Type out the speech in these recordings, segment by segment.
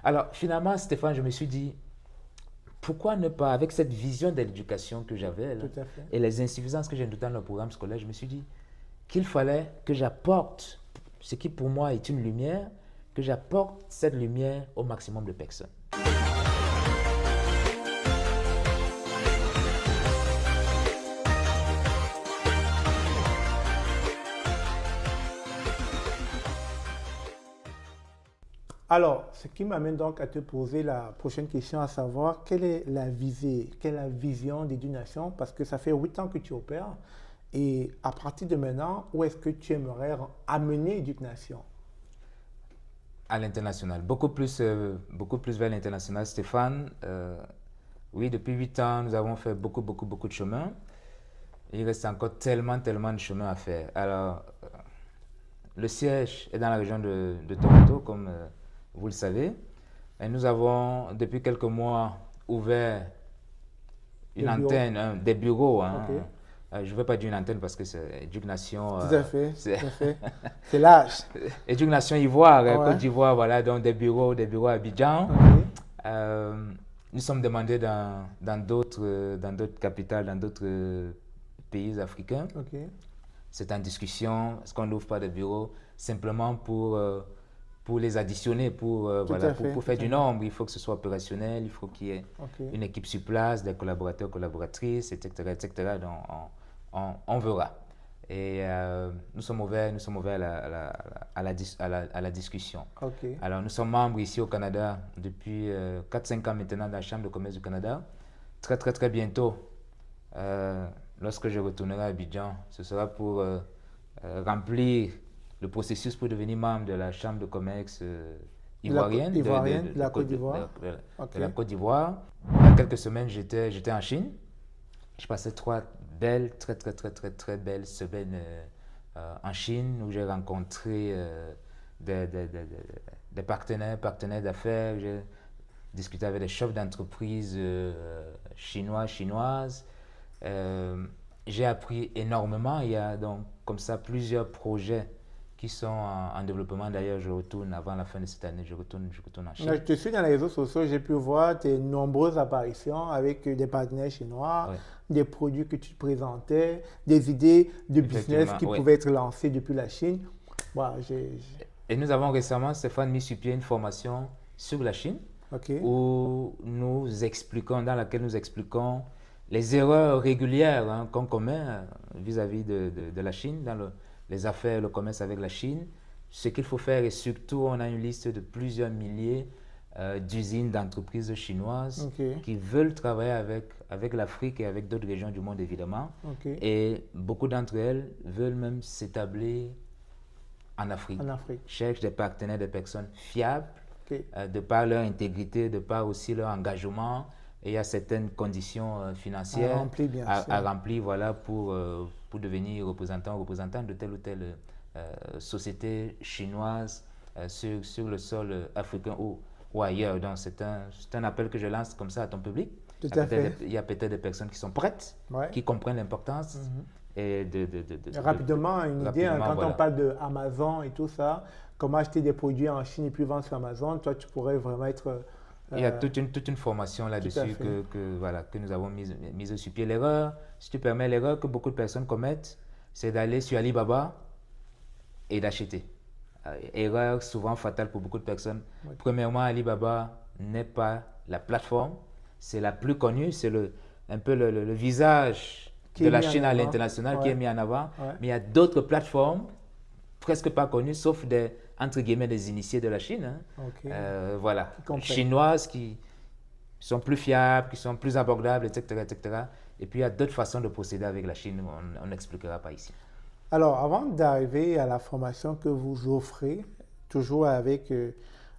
Alors, finalement, Stéphane, je me suis dit, pourquoi ne pas, avec cette vision de l'éducation que j'avais là, Tout à fait. et les insuffisances que j'ai notées dans le programme scolaire, je me suis dit qu'il fallait que j'apporte ce qui pour moi est une lumière, que j'apporte cette lumière au maximum de personnes. Alors, ce qui m'amène donc à te poser la prochaine question, à savoir quelle est la visée, quelle est la vision d'EduNation, parce que ça fait 8 ans que tu opères, et à partir de maintenant, où est-ce que tu aimerais amener EduNation? À l'international, beaucoup plus vers l'international, Stéphane. Oui, depuis 8 ans, nous avons fait beaucoup de chemin. Il reste encore tellement de chemin à faire. Alors, le siège est dans la région de Toronto, comme vous le savez. Et nous avons, depuis quelques mois, ouvert une Des bureaux? antenne, des bureaux. Ok. Je ne veux pas dire une antenne parce que c'est Éducation. Tout à fait, tout à fait. C'est l'âge. Éducation Ivoire, Côte Ouais. d'Ivoire, voilà, donc des bureaux à Abidjan. Ok. Nous sommes demandés dans d'autres capitales, dans d'autres pays africains. Ok. C'est en discussion. Est-ce qu'on n'ouvre pas de bureaux simplement pour les additionner, Tout voilà, à fait. pour Tout à faire du fait. nombre? Il faut que ce soit opérationnel, il faut qu'il y ait Ok. une équipe sur place, des collaborateurs, collaboratrices, etc. Donc, on verra. Et nous sommes ouverts à la discussion. Ok. Alors, nous sommes membres ici au Canada depuis 4-5 ans maintenant dans la Chambre de commerce du Canada. Très bientôt, lorsque je retournerai à Abidjan, ce sera pour remplir le processus pour devenir membre de la Chambre de commerce ivoirienne De la Côte d'Ivoire. Ok. de la Côte d'Ivoire. Il y a quelques semaines, j'étais en Chine. Je passais 3 belles, très belles semaines en Chine où j'ai rencontré des partenaires d'affaires. J'ai discuté avec des chefs d'entreprise chinoises. J'ai appris énormément. Il y a donc comme ça plusieurs projets qui sont en développement. D'ailleurs, je retourne avant la fin de cette année, je retourne en Là, Chine. je te suis dans les réseaux sociaux, j'ai pu voir tes nombreuses apparitions avec des partenaires chinois, Ouais, des produits que tu présentais, des idées de business effectivement, qui oui. pouvaient être lancées depuis la Chine. Voilà, Et nous avons récemment, Stéphane, mis sur pied une formation sur la Chine ok, dans laquelle nous expliquons les erreurs régulières qu'on commet vis-à-vis de la Chine, les affaires, le commerce avec la Chine, ce qu'il faut faire et surtout on a une liste de plusieurs milliers d'usines, d'entreprises chinoises ok, qui veulent travailler avec l'Afrique et avec d'autres régions du monde évidemment. ok, Et beaucoup d'entre elles veulent même s'établir en Afrique, en Afrique, cherchent des partenaires, des personnes fiables, ok, de par leur intégrité, de par aussi leur engagement. Et il y a certaines conditions à financières remplir bien à sûr. remplir voilà, pour devenir représentant de telle ou telle société chinoise sur le sol africain ou ailleurs. Donc c'est un appel que je lance comme ça à ton public. Tout à fait. Il y a peut-être des personnes qui sont prêtes, Ouais. qui comprennent l'importance Mhm. et Rapidement, une idée, hein, rapidement, quand on voilà. parle de Amazon et tout ça, comment acheter des produits en Chine et puis vendre sur Amazon, toi tu pourrais vraiment être... Il y a euh, toute une formation tout à là-dessus fait. voilà, que nous avons mise sur pied. L'erreur, si tu permets, l'erreur que beaucoup de personnes commettent, c'est d'aller sur Alibaba et d'acheter. Erreur souvent fatale pour beaucoup de personnes. Oui. Premièrement, Alibaba n'est pas la plateforme, c'est la plus connue, c'est un peu le visage Qui de est la mis en Chine à avant. l'international qui est Ouais, mis en avant. ouais. Mais il y a d'autres plateformes presque pas connues, sauf entre guillemets, des initiés de la Chine. Ok. Voilà, Qui comprennent. chinoises qui sont plus fiables, qui sont plus abordables, etc. Et puis il y a d'autres façons de procéder avec la Chine, on n'expliquera pas ici. Alors, avant d'arriver à la formation que vous offrez, toujours avec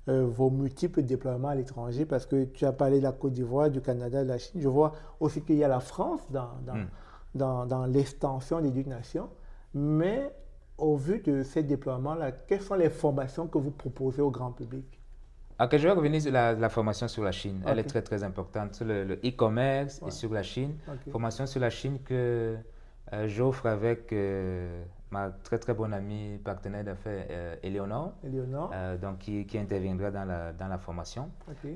vos multiples déploiements à l'étranger, parce que tu as parlé de la Côte d'Ivoire, du Canada, de la Chine, je vois aussi qu'il y a la France dans l'extension d'EduNation, mais au vu de ces déploiements-là, quelles sont les formations que vous proposez au grand public? Ok, je vais revenir sur la formation sur la Chine. Elle est Ok, très importante sur le e-commerce et ouais, sur la Chine. ok, Formation sur la Chine que j'offre avec ma très très bonne amie, partenaire d'affaires, Éléonore, Éléonore? donc qui interviendra dans la formation, Ok.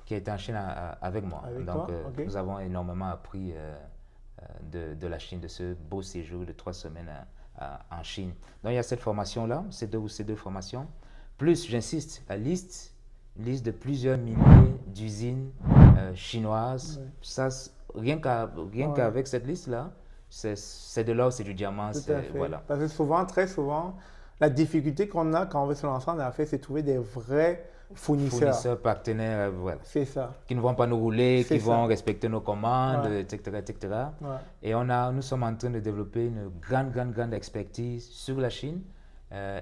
qui est en Chine avec moi. Avec Donc, toi? Ok. nous avons énormément appris de la Chine, de ce beau séjour de 3 semaines en Chine. Donc, il y a cette formation-là, ces deux formations. Plus, j'insiste, une liste de plusieurs milliers d'usines chinoises. Ouais. Ça, rien Ouais. qu'avec cette liste-là, c'est de l'or, c'est du diamant, Tout à fait. voilà. Parce que souvent, très souvent, la difficulté qu'on a quand on veut se lancer en affaires, c'est de trouver des vrais fournisseurs. Fournisseurs, partenaires, voilà. C'est ça. Qui ne vont pas nous rouler, qui C'est vont ça. respecter nos commandes, Ouais. etc., etc. Ouais. Et nous sommes en train de développer une grande expertise sur la Chine,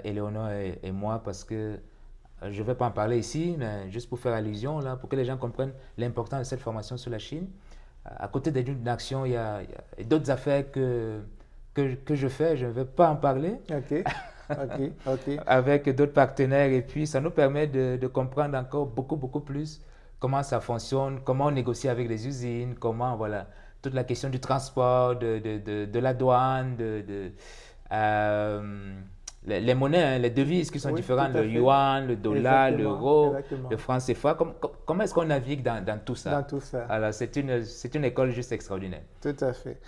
Éléonore et moi, parce que je ne vais pas en parler ici, mais juste pour faire allusion, là, pour que les gens comprennent l'importance de cette formation sur la Chine. À côté d'une action, il y a d'autres affaires que je fais, je ne vais pas en parler, Ok. Ok. Ok. avec d'autres partenaires. Et puis, ça nous permet de comprendre encore beaucoup plus comment ça fonctionne, comment on négocie avec les usines, comment, voilà, toute la question du transport, de la douane, euh, les monnaies, hein, les devises qui sont Oui, tout différentes, à le fait. yuan, le dollar, Exactement. l'euro, Exactement. le franc CFA. Comment est-ce qu'on navigue dans tout Dans ça? tout ça. Alors, c'est une école juste extraordinaire. Tout à fait.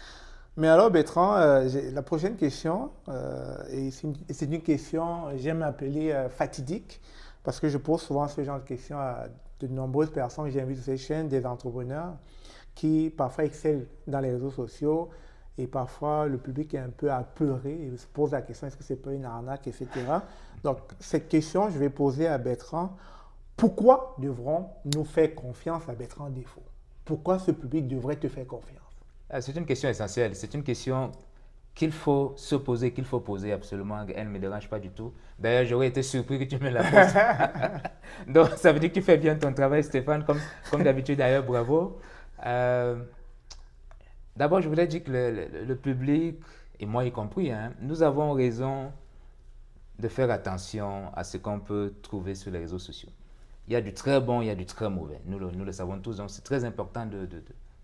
Mais alors, Bertrand, la prochaine question, et c'est une question, j'aime appeler fatidique, parce que je pose souvent ce genre de questions à de nombreuses personnes que j'invite sur ces chaînes, des entrepreneurs qui parfois excellent dans les réseaux sociaux et parfois le public est un peu apeuré et se pose la question est-ce que c'est pas une arnaque, etc. Donc, cette question, je vais poser à Bertrand. Pourquoi devrons-nous faire confiance à Bertrand Défaut? Pourquoi ce public devrait te faire confiance? C'est une question essentielle. C'est une question qu'il faut se poser, qu'il faut poser absolument. Elle ne me dérange pas du tout. D'ailleurs, j'aurais été surpris que tu me la poses. Donc, ça veut dire que tu fais bien ton travail, Stéphane, comme d'habitude. D'ailleurs, bravo. Euh, D'abord, je voudrais dire que le public, et moi y compris, hein, nous avons raison de faire attention à ce qu'on peut trouver sur les réseaux sociaux. Il y a du très bon, il y a du très mauvais. Nous le savons tous, donc c'est très important de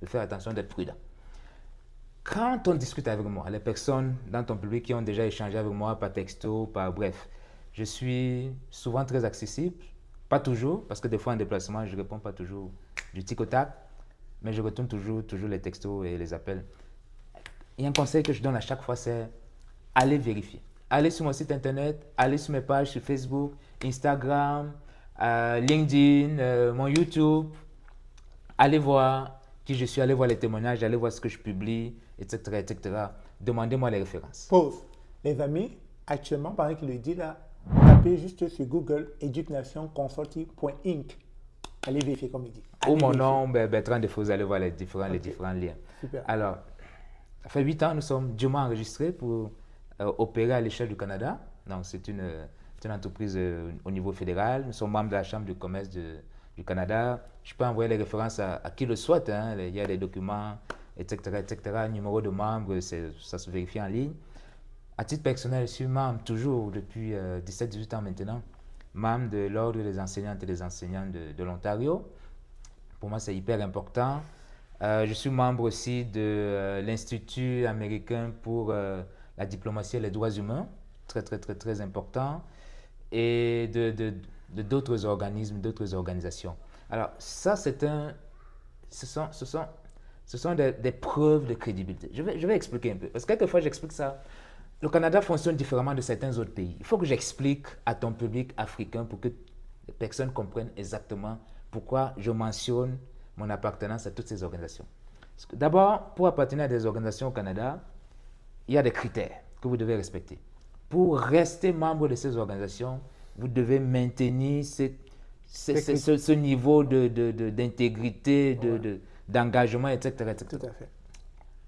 faire attention, d'être prudent. Quand on discute avec moi, les personnes dans ton public qui ont déjà échangé avec moi par texto, par bref, je suis souvent très accessible. Pas toujours, parce que des fois en déplacement, je ne réponds pas toujours du tic au tac, mais je retourne toujours les textos et les appels. Et un conseil que je donne à chaque fois, c'est aller vérifier. Aller sur mon site internet, aller sur mes pages sur Facebook, Instagram, LinkedIn, mon YouTube. Allez voir qui je suis, allez voir les témoignages, allez voir ce que je publie, etc., etc. Demandez-moi les références. Pause. Les amis, actuellement, pendant qu'il le dit là, tapez juste sur Google educationconsulting.inc. Allez vérifier comme il dit. Ou Allez mon vérifier. nom, Bertrand Defoe, vous allez voir les Ok. différents liens. Super. Alors, ça fait 8 ans, nous sommes dûment enregistrés pour opérer à l'échelle du Canada. Donc, c'est une entreprise au niveau fédéral. Nous sommes membres de la Chambre de commerce du Canada. Je peux envoyer les références à qui le souhaite, hein. Il y a des documents, etc., etc. Numéro de membre, ça se vérifie en ligne. À titre personnel, je suis membre toujours depuis 17-18 ans maintenant, membre de l'Ordre des enseignantes et des enseignants de l'Ontario. Pour moi, c'est hyper important. Je suis membre aussi de l'Institut américain pour la diplomatie et les droits humains, très important, et de d'autres organismes, d'autres organisations. Alors, ça, ce sont des preuves de crédibilité. Je vais expliquer un peu, parce que quelquefois, j'explique ça. Le Canada fonctionne différemment de certains autres pays. Il faut que j'explique à ton public africain pour que les personnes comprennent exactement pourquoi je mentionne mon appartenance à toutes ces organisations. D'abord, pour appartenir à des organisations au Canada, il y a des critères que vous devez respecter. Pour rester membre de ces organisations, vous devez maintenir ce niveau d'intégrité, d'engagement, etc., etc. Tout à fait.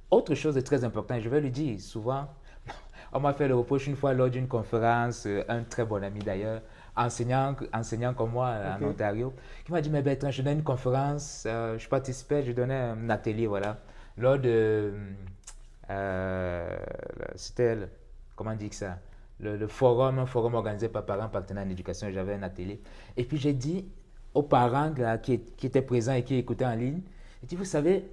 Autre chose de très important, je vais le dire souvent, on m'a fait le reproche une fois lors d'une conférence, un très bon ami d'ailleurs, enseignant comme moi en Ok. Ontario, qui m'a dit, mais Bertrand, je donnais une conférence, je participais, je donnais un atelier, voilà, lors de, c'était, comment on dit ça, un forum organisé par parents partenaires en éducation, j'avais un atelier. Et puis j'ai dit aux parents là, qui étaient présents et qui écoutaient en ligne, j'ai dit, vous savez,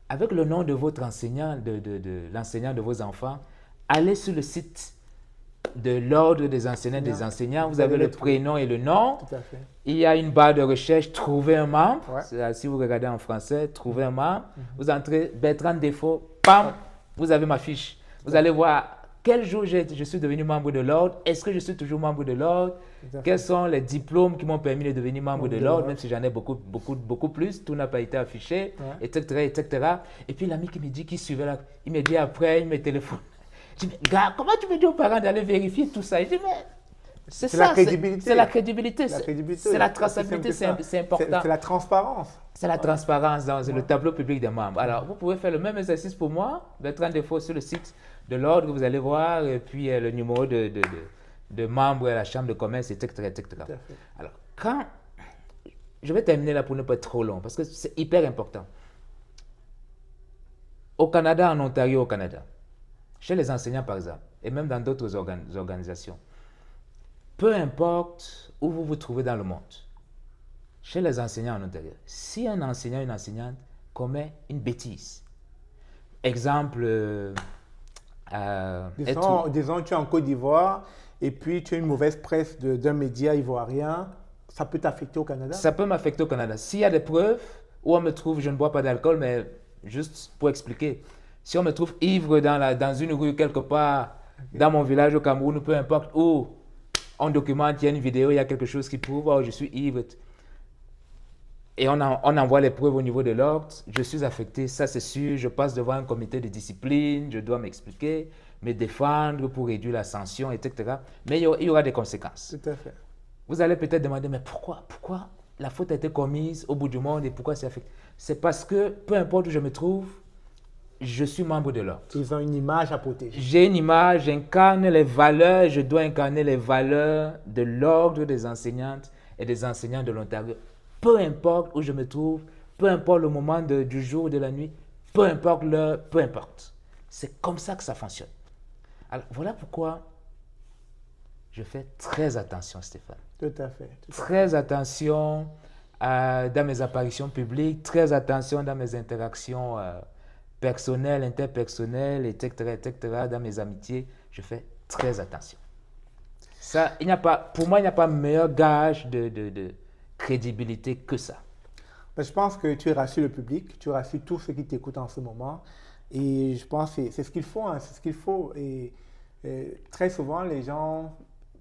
avec le nom de votre enseignant, de l'enseignant de vos enfants, allez sur le site de l'ordre des enseignants et des enseignants. Vous avez le prénom et le nom. Tout à fait. Il y a une barre de recherche, trouver un membre. Ouais. Si vous regardez en français, trouver un membre. Vous entrez Bertrand Défaut, pam, vous avez ma fiche. Vous allez voir quel jour je suis devenu membre de l'ordre. Est-ce que je suis toujours membre de l'ordre? Quels sont les diplômes qui m'ont permis de devenir membre de l'ordre, même si j'en ai beaucoup plus. Tout n'a pas été affiché, etc., etc. Et puis l'ami qui me dit, qui suivait là, il me dit après, il me téléphone. Je dis, mais gars, comment tu me dis aux parents d'aller vérifier tout ça? Je dis, mais c'est ça, la crédibilité. C'est la crédibilité. C'est la C'est traçabilité, c'est important. C'est la transparence. C'est la transparence dans le tableau public des membres. Alors, vous pouvez faire le même exercice pour moi, Bertrand Défaut, sur le site de l'ordre, vous allez voir, et puis le numéro de membre à la chambre de commerce, etc., etc. Alors, je vais terminer là pour ne pas être trop long, parce que c'est hyper important. Au Canada, en Ontario, au Canada, chez les enseignants par exemple, et même dans d'autres organisations, peu importe où vous vous trouvez dans le monde, chez les enseignants en Ontario, si un enseignant ou une enseignante commet une bêtise, exemple, disons, tu es en Côte d'Ivoire et puis tu as une mauvaise presse d'un média ivoirien, ça peut t'affecter au Canada? Ça peut m'affecter au Canada. S'il y a des preuves où on me trouve, je ne bois pas d'alcool, mais juste pour expliquer, si on me trouve ivre dans une rue quelque part, dans mon village au Cameroun, peu importe où, on documente, il y a une vidéo, il y a quelque chose qui prouve, oh, je suis ivre. Et on envoie les preuves au niveau de l'ordre, je suis affecté, ça c'est sûr, je passe devant un comité de discipline, je dois m'expliquer, me défendre pour réduire la sanction, etc. Mais il y aura des conséquences. Tout à fait. Vous allez peut-être demander, mais pourquoi la faute a été commise au bout du monde et pourquoi c'est affecté? C'est parce que, peu importe où je me trouve, je suis membre de l'ordre. Ils ont une image à protéger. J'ai une image, j'incarne les valeurs, je dois incarner les valeurs de l'ordre des enseignantes et des enseignants de l'Ontario. Peu importe où je me trouve, peu importe le moment du jour ou de la nuit, peu importe l'heure, peu importe. C'est comme ça que ça fonctionne. Alors, voilà pourquoi je fais très attention, Stéphane. Tout à fait. Très attention dans mes apparitions publiques, très attention dans mes interactions personnelles, interpersonnelles, etc., etc., dans mes amitiés. Je fais très attention. Ça, pour moi, il n'y a pas meilleur gage de crédibilité que ça. Je pense que tu rassures le public, tu rassures tous ceux qui t'écoutent en ce moment. Et je pense que c'est ce qu'il faut, hein, c'est ce qu'il faut. Et très souvent, les gens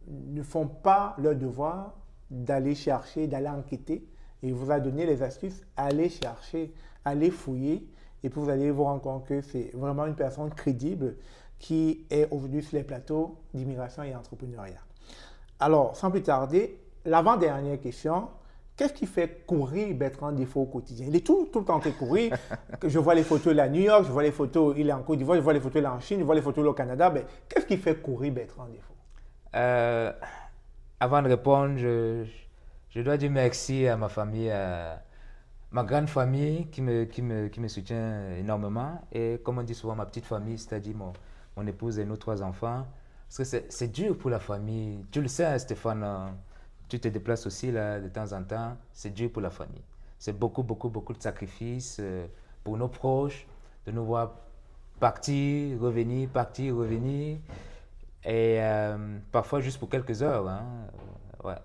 ne font pas leur devoir d'aller chercher, d'aller enquêter. Et il vous a donné les astuces, allez chercher, allez fouiller. Et puis vous allez vous rendre compte que c'est vraiment une personne crédible qui est aujourd'hui sur les plateaux d'immigration et entrepreneuriat. Alors, sans plus tarder, l'avant-dernière question. Qu'est-ce qui fait courir Bertrand Défaut au quotidien? Il est tout le temps en train de courir. Je vois les photos là à New York, je vois les photos, il est en Côte d'Ivoire, je vois les photos là en Chine, je vois les photos là au Canada. Mais qu'est-ce qui fait courir Bertrand Défaut? Avant de répondre, je dois dire merci à ma famille, à ma grande famille qui me soutient énormément. Et comme on dit souvent, ma petite famille, c'est-à-dire mon épouse et nos 3 enfants. Parce que c'est dur pour la famille. Tu le sais, hein, Stéphane. Tu te déplaces aussi là, de temps en temps, c'est dur pour la famille. C'est beaucoup de sacrifices pour nos proches, de nous voir partir, revenir, et parfois juste pour quelques heures. Hein, ouais.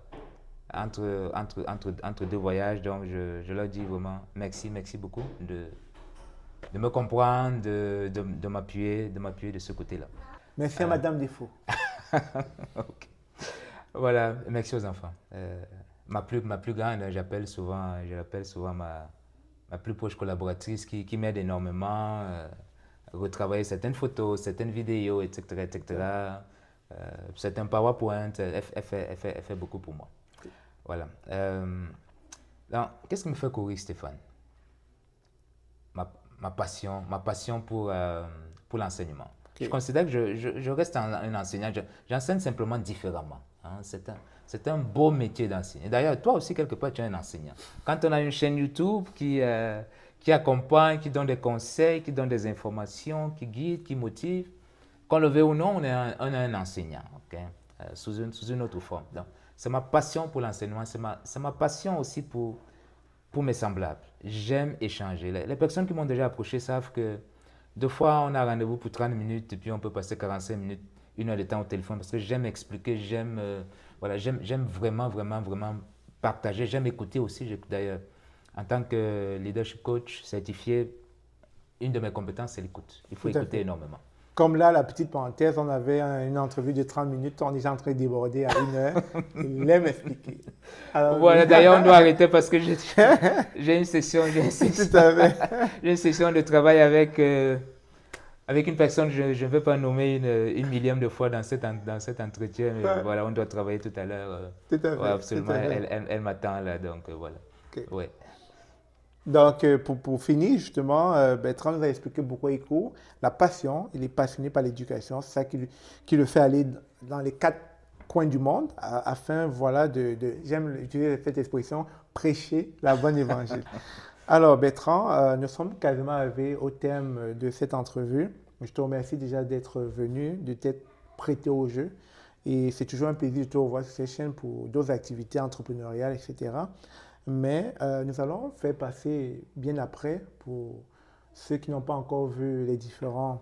Entre 2 voyages, donc je leur dis vraiment merci beaucoup de me comprendre, de m'appuyer de ce côté-là. Merci à Madame Défaut. Ok. Voilà, merci aux enfants. Ma plus grande, je l'appelle souvent ma plus proche collaboratrice qui m'aide énormément à retravailler certaines photos, certaines vidéos, etc., etc. Certains PowerPoint, elle fait beaucoup pour moi. Voilà. Donc, qu'est-ce qui me fait courir, Stéphane? Ma passion pour l'enseignement. Okay. Je considère que je reste un enseignant, j'enseigne simplement différemment. Hein. C'est un beau métier d'enseigner. D'ailleurs, toi aussi, quelque part, tu es un enseignant. Quand on a une chaîne YouTube qui accompagne, qui donne des conseils, qui donne des informations, qui guide, qui motive, qu'on le veuille ou non, on est un enseignant, okay? Sous une autre forme. Donc, c'est ma passion pour l'enseignement, c'est ma passion aussi pour mes semblables. J'aime échanger. Les personnes qui m'ont déjà approché savent que 2 fois, on a rendez-vous pour 30 minutes et puis on peut passer 45 minutes. une heure de temps au téléphone parce que j'aime expliquer, voilà, j'aime vraiment, vraiment, vraiment partager, j'aime écouter aussi. D'ailleurs, en tant que leadership coach certifié, une de mes compétences, c'est l'écoute. Il faut Tout à écouter fait. énormément. Comme là, la petite parenthèse, on avait une entrevue de 30 minutes, on est en train de déborder à 1 heure. Il aime expliquer. Alors, Voilà, d'ailleurs, on doit arrêter parce que j'ai une session, tout à fait. j'ai une session de travail avec une personne, je ne vais pas nommer une millième de fois dans cet entretien, mais Ouais, voilà, on doit travailler tout à l'heure. tout à Ouais, fait, tout absolument, à fait. elle m'attend là, donc voilà. Ok. Ouais. Donc, pour finir, justement, Bertrand nous a expliqué pourquoi il court. La passion, il est passionné par l'éducation, c'est ça qui le fait aller dans les 4 coins du monde afin, voilà, j'aime utiliser cette expression, prêcher la bonne évangile. Alors, Bertrand, nous sommes quasiment arrivés au thème de cette entrevue. Je te remercie déjà d'être venu, de t'être prêté au jeu. Et c'est toujours un plaisir de te revoir sur cette chaîne pour d'autres activités entrepreneuriales, etc. Mais nous allons faire passer bien après pour ceux qui n'ont pas encore vu les différentes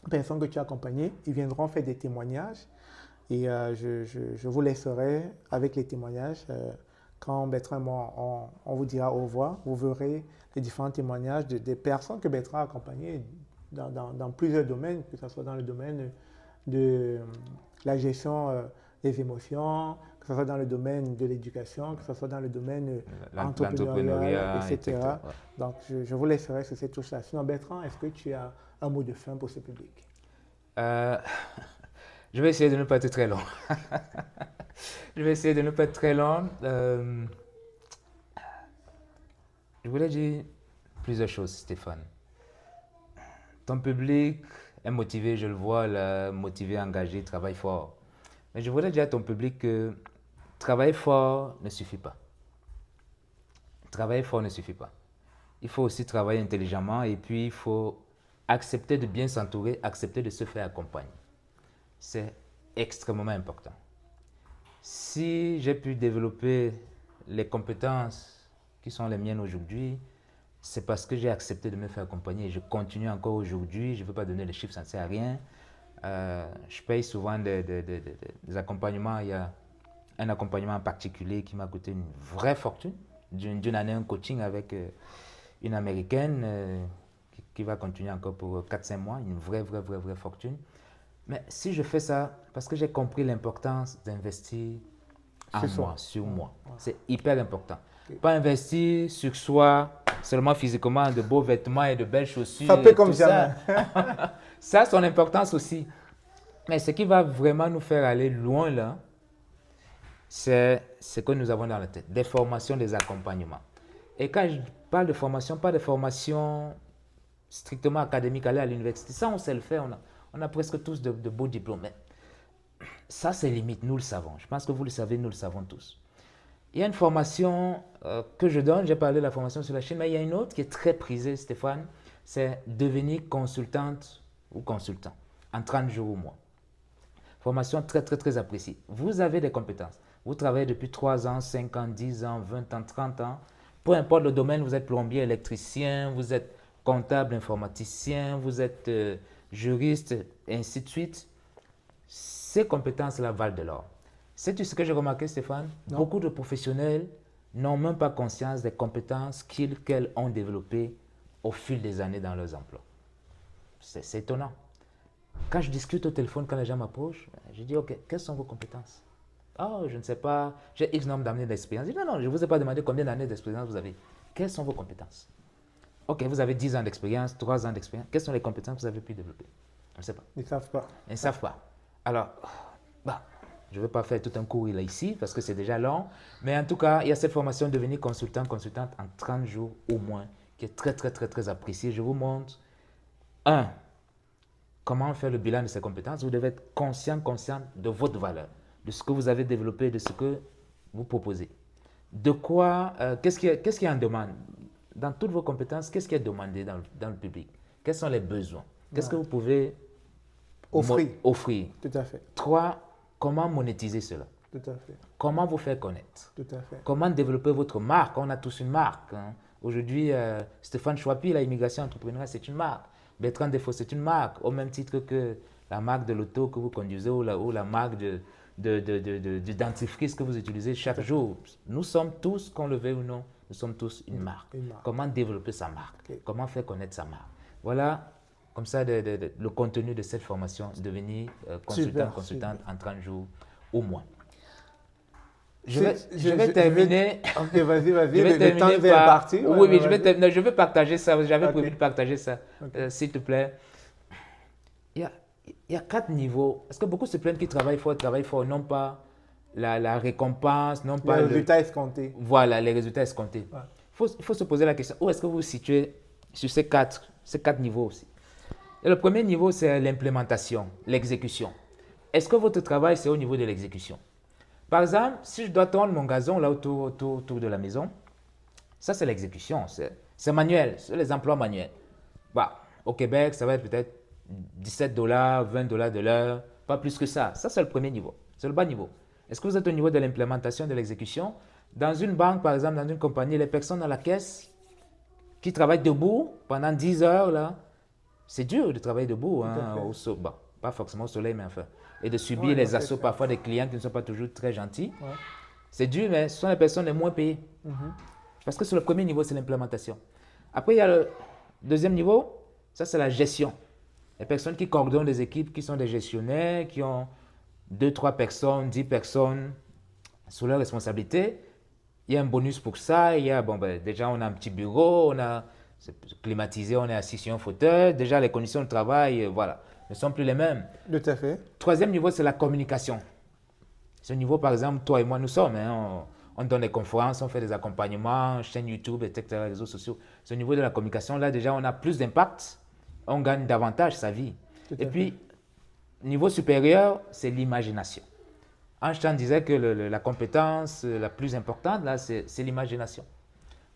personnes que tu as accompagnées. Ils viendront faire des témoignages et je vous laisserai avec les témoignages. Quand Bertrand et moi, on vous dira au revoir, vous verrez les différents témoignages des personnes que Bertrand a accompagnées dans plusieurs domaines, que ce soit dans le domaine de la gestion des émotions, que ce soit dans le domaine de l'éducation, que ce soit dans le domaine entrepreneurial, L'entrepreneuriat, etc. etc. Ouais. Donc, je vous laisserai sur cette touche-là. Sinon, Bertrand, est-ce que tu as un mot de fin pour ce public? Euh, je vais essayer de ne pas être très long. Je vais essayer de ne pas être très long. Je voulais dire plusieurs choses, Stéphane. Ton public est motivé, je le vois, là, motivé, engagé, travaille fort. Mais je voudrais dire à ton public que travailler fort ne suffit pas. Travailler fort ne suffit pas. Il faut aussi travailler intelligemment et puis il faut accepter de bien s'entourer, accepter de se faire accompagner. C'est extrêmement important. Si j'ai pu développer les compétences qui sont les miennes aujourd'hui, c'est parce que j'ai accepté de me faire accompagner et je continue encore aujourd'hui. Je ne veux pas donner les chiffres, ça ne sert à rien. Je paye souvent des accompagnements. Il y a un accompagnement en particulier qui m'a coûté une vraie fortune, d'une année un coaching avec une Américaine qui va continuer encore pour 4-5 mois, une vraie fortune. Mais si je fais ça, parce que j'ai compris l'importance d'investir en C'est ça. moi, sur moi. Ouais. C'est hyper important. Ok. Pas investir sur soi, seulement physiquement, de beaux vêtements et de belles chaussures. Ça peut et comme tout jamais. ça. Ça a son importance aussi. Mais ce qui va vraiment nous faire aller loin là, c'est ce que nous avons dans la tête. Des formations, des accompagnements. Et quand je parle de formation, pas de formation strictement académique, aller à l'université. Ça, on sait le faire. On a presque tous de beaux diplômes. Mais ça, c'est limite. Nous le savons. Je pense que vous le savez, nous le savons tous. Il y a une formation que je donne. J'ai parlé de la formation sur la Chine, mais il y a une autre qui est très prisée, Stéphane. C'est devenir consultante ou consultant en 30 jours au mois. Formation très appréciée. Vous avez des compétences. Vous travaillez depuis 3 ans, 5 ans, 10 ans, 20 ans, 30 ans. Peu importe le domaine, vous êtes plombier, électricien, vous êtes comptable, informaticien, vous êtes juriste, et ainsi de suite. Ces compétences-là valent de l'or. Sais-tu ce que j'ai remarqué, Stéphane? Non. Beaucoup de professionnels n'ont même pas conscience des compétences qu'elles ont développées au fil des années dans leurs emplois. C'est étonnant. Quand je discute au téléphone, quand les gens m'approchent, je dis, OK, quelles sont vos compétences? Oh, je ne sais pas, j'ai X nombre d'années d'expérience. Je dis, non, je ne vous ai pas demandé combien d'années d'expérience vous avez. Quelles sont vos compétences? OK, vous avez 10 ans d'expérience, 3 ans d'expérience. Quelles sont les compétences que vous avez pu développer? On ne sait pas. Ils ne savent pas. Ils ne savent pas. Alors, je ne vais pas faire tout un cours là ici parce que c'est déjà long. Mais en tout cas, il y a cette formation devenir consultante en 30 jours au moins qui est très appréciée. Je vous montre, comment faire le bilan de ces compétences. Vous devez être conscient de votre valeur, de ce que vous avez développé, de ce que vous proposez. De quoi, qu'est-ce qui est en demande? Dans toutes vos compétences, qu'est-ce qui est demandé dans le public? Quels sont les besoins? Qu'est-ce que vous pouvez offrir? Tout à fait. 3, comment monétiser cela? Tout à fait. Comment vous faire connaître? Tout à fait. Comment développer votre marque? On a tous une marque. Hein. Aujourd'hui, Stéphane Chouapi, la immigration entrepreneuriale, c'est une marque. Bertrand Defo, c'est une marque, au même titre que la marque de l'auto que vous conduisez ou la marque du dentifrice que vous utilisez chaque jour. Nous sommes tous, qu'on le veuille ou non, nous sommes tous une marque. Comment développer sa marque? Comment faire connaître sa marque? Voilà, comme ça, le contenu de cette formation, devenir consultant, consultante en 30 jours au moins. Je vais terminer. Ok, vas-y, le temps est parti. Oui, je vais partager ça. J'avais prévu de partager ça. S'il te plaît. Il y a 4 niveaux. Parce que beaucoup se plaignent qu'ils travaillent fort, non pas la récompense, non pas les résultats escomptés. Voilà, les résultats escomptés. Il faut se poser la question, où est-ce que vous vous situez sur ces quatre niveaux aussi? Et le premier niveau, c'est l'implémentation, l'exécution. Est-ce que votre travail, c'est au niveau de l'exécution? Par exemple, si je dois tondre mon gazon là autour de la maison, ça c'est l'exécution, c'est manuel, c'est les emplois manuels. Bah, au Québec, ça va être peut-être $17, $20 de l'heure, pas plus que ça. Ça c'est le premier niveau, c'est le bas niveau. Est-ce que vous êtes au niveau de l'implémentation, de l'exécution? Dans une banque, par exemple, dans une compagnie, les personnes à la caisse qui travaillent debout pendant 10 heures, là, c'est dur de travailler debout, hein, bon, pas forcément au soleil, mais enfin. Et de subir les assauts parfois des clients qui ne sont pas toujours très gentils. C'est dur, mais ce sont les personnes les moins payées. Parce que sur le premier niveau, c'est l'implémentation. Après, il y a le deuxième niveau, ça c'est la gestion. Les personnes qui coordonnent des équipes, qui sont des gestionnaires, qui ont 2, 3 personnes, 10 personnes sous leur responsabilité. Il y a un bonus pour ça. Il y a, déjà, on a un petit bureau, c'est climatisé, on est assis sur un fauteuil. Déjà, les conditions de travail, voilà, ne sont plus les mêmes. Tout à fait. Troisième niveau, c'est la communication. Ce niveau, par exemple, toi et moi, nous sommes. On donne des conférences, on fait des accompagnements, chaîne YouTube, etc., réseaux sociaux. Ce niveau de la communication, là, déjà, on a plus d'impact. On gagne davantage sa vie. Et puis, niveau supérieur, c'est l'imagination. Einstein disait que la compétence la plus importante, là, c'est l'imagination.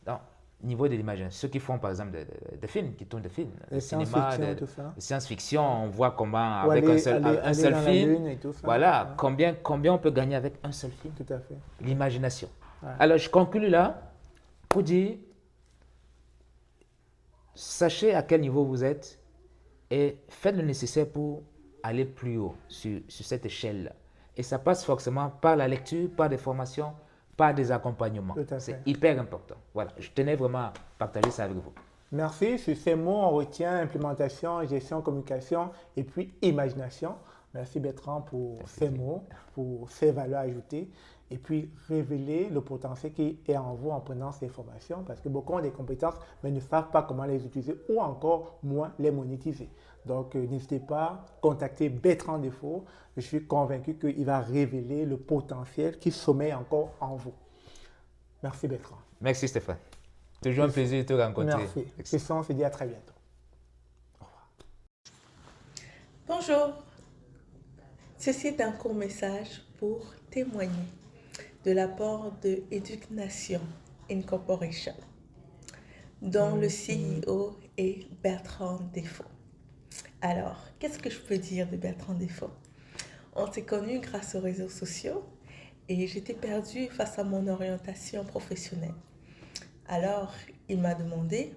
Donc, niveau de l'imagination, ceux qui font, par exemple, des films, qui tournent des films, le cinéma, de science-fiction, on voit comment, avec un seul film, et tout ça. Voilà, combien on peut gagner avec un seul film. Tout à fait. L'imagination. Alors, je conclue là pour dire, sachez à quel niveau vous êtes et faites le nécessaire pour aller plus haut sur cette échelle-là. Et ça passe forcément par la lecture, par des formations, par des accompagnements. C'est hyper important. Voilà, je tenais vraiment à partager ça avec vous. Merci. Sur ces mots, on retient implémentation, gestion, communication et puis imagination. Merci Bertrand pour ces mots, pour ces valeurs ajoutées et puis révéler le potentiel qui est en vous en prenant ces formations parce que beaucoup ont des compétences mais ne savent pas comment les utiliser ou encore moins les monétiser. Donc, n'hésitez pas à contacter Bertrand Defoe. Je suis convaincu qu'il va révéler le potentiel qui sommeille encore en vous. Merci Bertrand. Merci Stéphane. Toujours un plaisir de te rencontrer. Merci. Christian, on se dit à très bientôt. Au revoir. Bonjour. Ceci est un court message pour témoigner de l'apport de Education Incorporation, dont le CEO est Bertrand Defoe. Alors, qu'est-ce que je peux dire de Bertrand Defoe? On s'est connus grâce aux réseaux sociaux et j'étais perdue face à mon orientation professionnelle. Alors, il m'a demandé,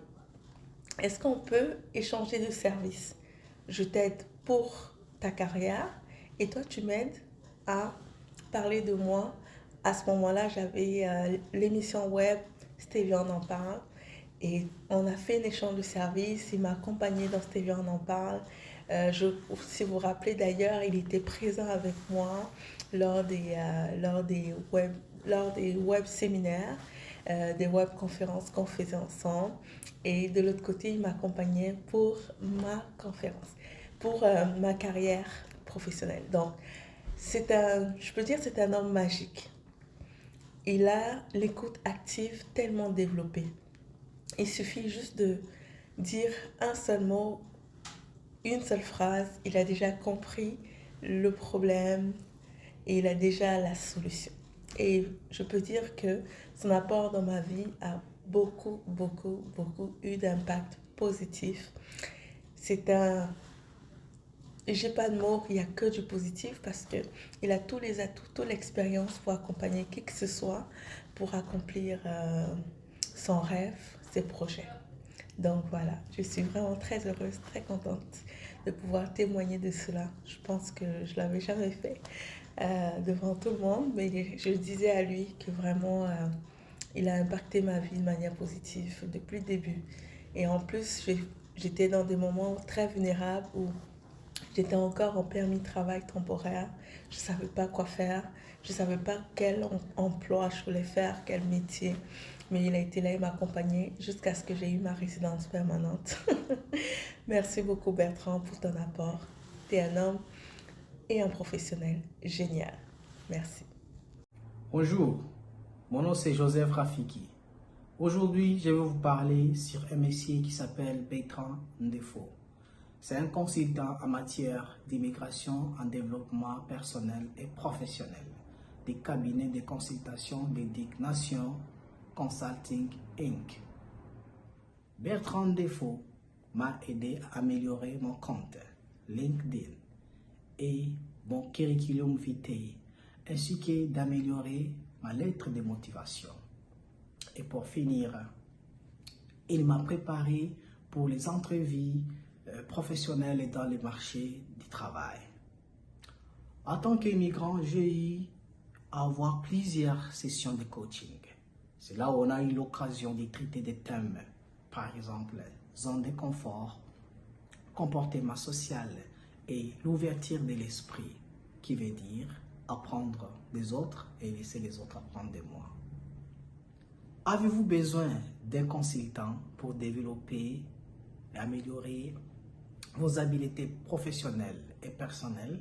est-ce qu'on peut échanger de services? Je t'aide pour ta carrière et toi, tu m'aides à parler de moi. À ce moment-là, j'avais l'émission web Stevie en parle. Et on a fait un échange de services, il m'a accompagné dans Stevie en parle. Si vous vous rappelez d'ailleurs, il était présent avec moi lors des web séminaires, des web conférences qu'on faisait ensemble. Et de l'autre côté, il m'accompagnait pour ma conférence, pour ma carrière professionnelle. Donc, je peux dire que c'est un homme magique. Il a l'écoute active tellement développée. Il suffit juste de dire un seul mot, une seule phrase, il a déjà compris le problème et il a déjà la solution. Et je peux dire que son apport dans ma vie a beaucoup eu d'impact positif. J'ai pas de mots, il n'y a que du positif parce qu'il a tous les atouts, toute l'expérience pour accompagner qui que ce soit pour accomplir son rêve, ses projets. Donc voilà, je suis vraiment très heureuse, très contente de pouvoir témoigner de cela. Je pense que je ne l'avais jamais fait devant tout le monde, mais je disais à lui que vraiment, il a impacté ma vie de manière positive depuis le début. Et en plus, j'étais dans des moments très vulnérables où j'étais encore en permis de travail temporaire. Je ne savais pas quoi faire. Je ne savais pas quel emploi je voulais faire, quel métier. Mais il a été là et m'a accompagné jusqu'à ce que j'ai eu ma résidence permanente. Merci beaucoup Bertrand pour ton apport. Tu es un homme et un professionnel génial. Merci. Bonjour, mon nom c'est Joseph Rafiki. Aujourd'hui, je vais vous parler sur un métier qui s'appelle Bertrand Ndefo. C'est un consultant en matière d'immigration en développement personnel et professionnel des cabinets de consultation de Nation Consulting Inc. Bertrand Ndefo m'a aidé à améliorer mon compte LinkedIn et mon curriculum vitae, ainsi que d'améliorer ma lettre de motivation. Et pour finir, il m'a préparé pour les entrevues professionnelles et dans le marché du travail. En tant qu'immigrant, j'ai eu à avoir plusieurs sessions de coaching. C'est là où on a eu l'occasion de traiter des thèmes, par exemple, zone de confort, comportement social et l'ouverture de l'esprit, qui veut dire apprendre des autres et laisser les autres apprendre de moi. Avez-vous besoin d'un consultant pour développer et améliorer vos habiletés professionnelles et personnelles?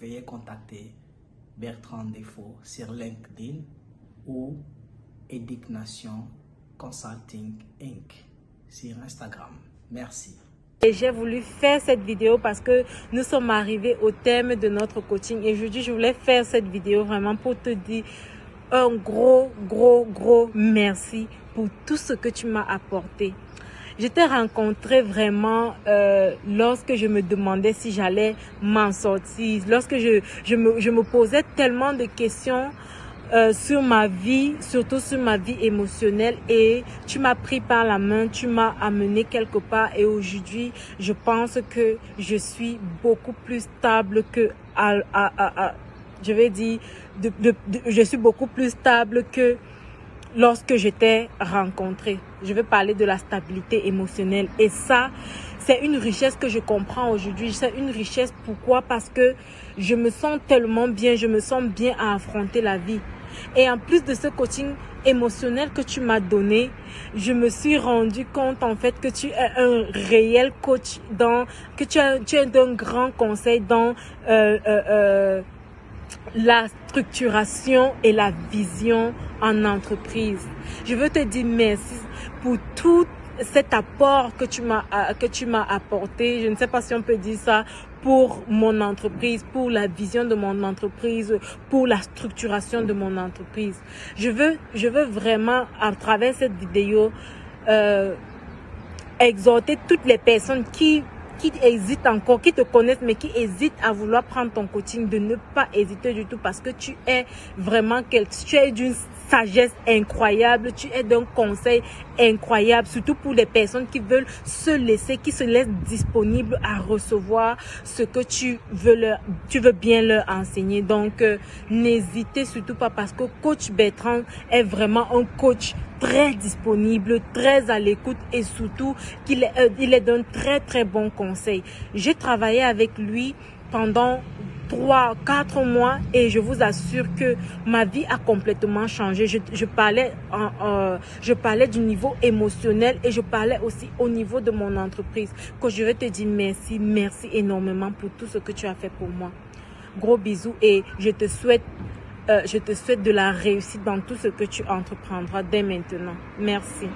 Veuillez contacter Bertrand Ndefo sur LinkedIn ou Nation Consulting Inc. sur Instagram. Merci. Et j'ai voulu faire cette vidéo parce que nous sommes arrivés au thème de notre coaching. Et aujourd'hui, je voulais faire cette vidéo vraiment pour te dire un gros merci pour tout ce que tu m'as apporté. Je t'ai rencontré vraiment lorsque je me demandais si j'allais m'en sortir, lorsque je me posais tellement de questions sur ma vie, surtout sur ma vie émotionnelle, et tu m'as pris par la main, tu m'as amené quelque part, et aujourd'hui, je pense que je suis beaucoup plus stable que je vais dire, je suis beaucoup plus stable que lorsque je t'ai rencontré. Je vais parler de la stabilité émotionnelle. Et ça, c'est une richesse que je comprends aujourd'hui. C'est une richesse, pourquoi? Parce que je me sens tellement bien, je me sens bien à affronter la vie. Et en plus de ce coaching émotionnel que tu m'as donné, je me suis rendu compte en fait que tu es un réel coach, que tu es d'un grand conseil dans la structuration et la vision en entreprise. Je veux te dire merci pour tout cet apport que tu m'as apporté. Je ne sais pas si on peut dire ça, pour mon entreprise, pour la vision de mon entreprise, pour la structuration de mon entreprise. Je veux vraiment, à travers cette vidéo, exhorter toutes les personnes qui hésitent encore, qui te connaissent mais qui hésitent à vouloir prendre ton coaching, de ne pas hésiter du tout, parce que tu es vraiment tu es d'une sagesse incroyable, tu es d'un conseil incroyable, surtout pour les personnes qui veulent qui se laissent disponibles à recevoir ce que tu veux bien leur enseigner. Donc, n'hésitez surtout pas, parce que coach Bertrand est vraiment un coach très disponible, très à l'écoute, et surtout il est d'un très bon conseil. J'ai travaillé avec lui pendant 3-4 mois et je vous assure que ma vie a complètement changé. Je parlais du niveau émotionnel et je parlais aussi au niveau de mon entreprise. Que je vais te dire merci énormément pour tout ce que tu as fait pour moi. Gros bisous, et je te souhaite de la réussite dans tout ce que tu entreprendras dès maintenant. Merci.